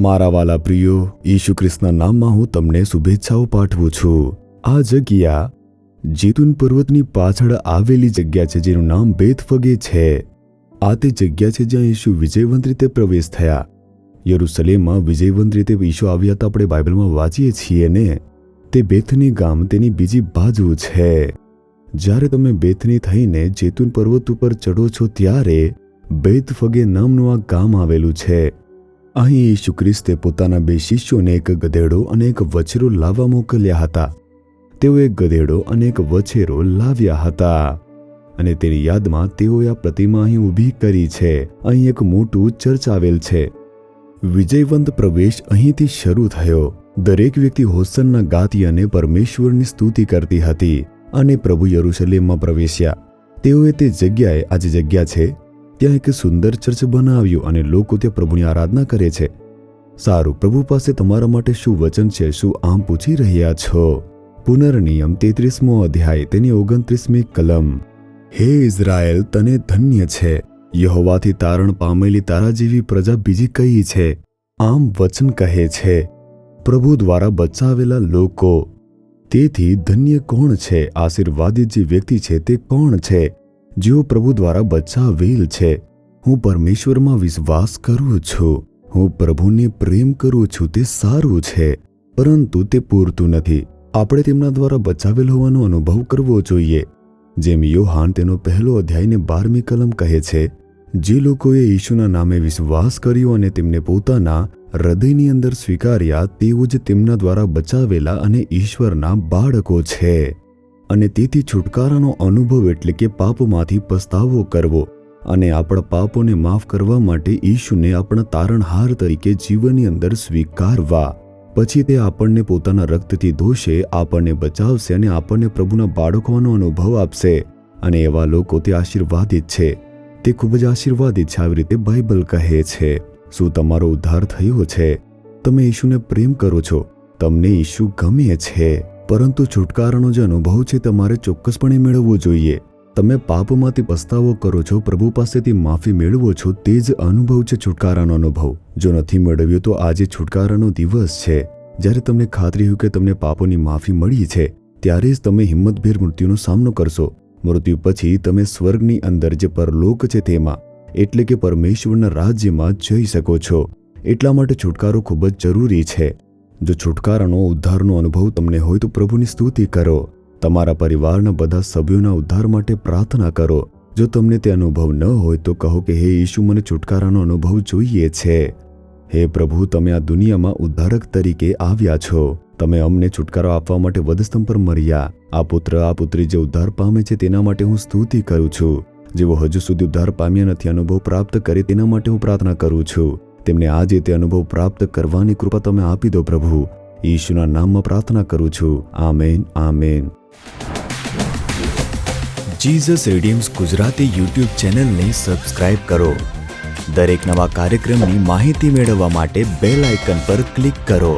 મારા વાલા પ્રિયો, ઈસુ ખ્રિસ્તના નામમાં હું તમને શુભેચ્છાઓ પાઠવું છું। આ જગ્યા જેતુન પર્વતની પાછળ આવેલી જગ્યા છે, જેનું નામ બેથફગે છે। આ તે જગ્યા છે જ્યાં ઈસુ વિજયવંત રીતે પ્રવેશ થયા। યરુશલેમમાં વિજયવંત રીતે ઈસુ આવ્યા તો આપણે બાઇબલમાં વાંચીએ છીએ ને। તે બેથની ગામ તેની બીજી બાજુ છે। જ્યારે તમે બેથની થઈને જેતુન પર્વત ઉપર ચડો છો ત્યારે બેથફગે નામનું આ ગામ આવેલું છે। અહીં ઈસુ ખ્રિસ્તે પોતાના 2 શિષ્યોને એક ગધેડો અને એક વછેરો લાવવા મોકલ્યા હતા। તેઓ એક ગધેડો અને એક વછેરો લાવ્યા હતા અને તેની યાદમાં તેઓએ આ પ્રતિમા અહીં ઊભી કરી છે। અહીં એક મોટું ચર્ચ આવેલ છે। વિજયવંત પ્રવેશ અહીંથી શરૂ થયો। દરેક વ્યક્તિ હોસન્ના ગાતી અને પરમેશ્વરની સ્તુતિ કરતી હતી અને પ્રભુ યરુશલેમમાં પ્રવેશ્યા। તેઓએ તે જગ્યાએ, આ જે જગ્યા છે ત્યાં એક સુંદર ચર્ચ બનાવ્યું અને લોકો ત્યાં પ્રભુની આરાધના કરે છે। સારું, પ્રભુ પાસે તમારા માટે શું વચન છે, શું આમ પૂછી રહ્યા છો? પુનર્નિયમ 33મો અધ્યાય તેની 29મી કલમ। હે ઇઝરાયલ, તને ધન્ય છે, યહોવાથી તારણ પામેલી તારા જેવી પ્રજા બીજી કઈ છે? આમ વચન કહે છે, પ્રભુ દ્વારા બચાવેલા લોકો। તેથી ધન્ય કોણ છે? આશીર્વાદિત જે વ્યક્તિ છે તે કોણ છે? જેઓ પ્રભુ દ્વારા બચાવેલ છે। હું પરમેશ્વરમાં વિશ્વાસ કરું છું, હું પ્રભુને પ્રેમ કરું છું, તે સારું છે, પરંતુ તે પૂરતું નથી। આપણે તેમના દ્વારા બચાવેલ હોવાનો અનુભવ કરવો જોઈએ। જેમ યોહાન તેનો 1લો અધ્યાયને 12મી કલમ કહે છે, જે લોકોએ ઈશુના નામે વિશ્વાસ કર્યો અને તેમને પોતાના હૃદયની અંદર સ્વીકાર્યા, તેઓ જ તેમના દ્વારા બચાવેલા અને ઈશ્વરના બાળકો છે। અને તેથી છુટકારાનો અનુભવ એટલે કે પાપમાંથી પસ્તાવો કરવો અને આપણા પાપોને માફ કરવા માટે ઈશુને આપણા તારણહાર તરીકે જીવનની અંદર સ્વીકારવા। પછી તે આપણને પોતાના રક્તથી ધોશે, આપણને બચાવશે અને આપણને પ્રભુના બાળકોનો અનુભવ આપશે। અને એવા લોકો તે આશીર્વાદિત છે, તે ખૂબ જ આશીર્વાદિત છે। આવી રીતે બાઇબલ કહે છે। શું તમારો ઉદ્ધાર થયો છે? તમે ઈશુને પ્રેમ કરો છો? તમને ઈશુ ગમે છે? પરંતુ છુટકારાનો જે અનુભવ છે તમારે ચોક્કસપણે મેળવવો જોઈએ। તમે પાપમાંથી પસ્તાવો કરો છો, પ્રભુ પાસેથી માફી મેળવો છો, તે જ અનુભવ છે છુટકારાનો અનુભવ। જો નથી મેળવ્યો તો આજે છુટકારાનો દિવસ છે। જ્યારે તમને ખાતરી હોય કે તમને પાપોની માફી મળી છે, ત્યારે જ તમે હિંમતભેર મૃત્યુનો સામનો કરશો। મૃત્યુ પછી તમે સ્વર્ગની અંદર જે પરલોક છે તેમાં, એટલે કે પરમેશ્વરના રાજ્યમાં જઈ શકો છો। એટલા માટે છુટકારો ખૂબ જ જરૂરી છે। જો છુટકારાનો ઉદ્ધારનો અનુભવ તમને હોય તો પ્રભુની સ્તુતિ કરો। તમારા પરિવારના બધા સભ્યોના ઉદ્ધાર માટે પ્રાર્થના કરો। જો તમને તે અનુભવ ન હોય તો કહો કે હે ઈશુ, મને છુટકારાનો અનુભવ જોઈએ છે। હે પ્રભુ, તમે આ દુનિયામાં ઉદ્ધારક તરીકે આવ્યા છો। તમે અમને છુટકારો આપવા માટે વધસ્તંભ પર મર્યા। આ પુત્ર, આ પુત્રી જે ઉદ્ધાર પામે છે તેના માટે હું સ્તુતિ કરું છું। જેઓ હજુ સુધી ઉદ્ધાર પામ્યા નથી, અનુભવ પ્રાપ્ત કરે, તેના માટે હું પ્રાર્થના કરું છું। તેમને આજે તે અનુભવ પ્રાપ્ત કરવાની કૃપા તમે આપી દો પ્રભુ। ઈશુના નામમાં પ્રાર્થના કરું છું। Amen, amen. Jesus redeems Gujarati YouTube ચેનલને સબસ્ક્રાઇબ કરો। દરેક નવા કાર્યક્રમની માહિતી મેળવવા માટે બેલ આઇકન પર ક્લિક કરો।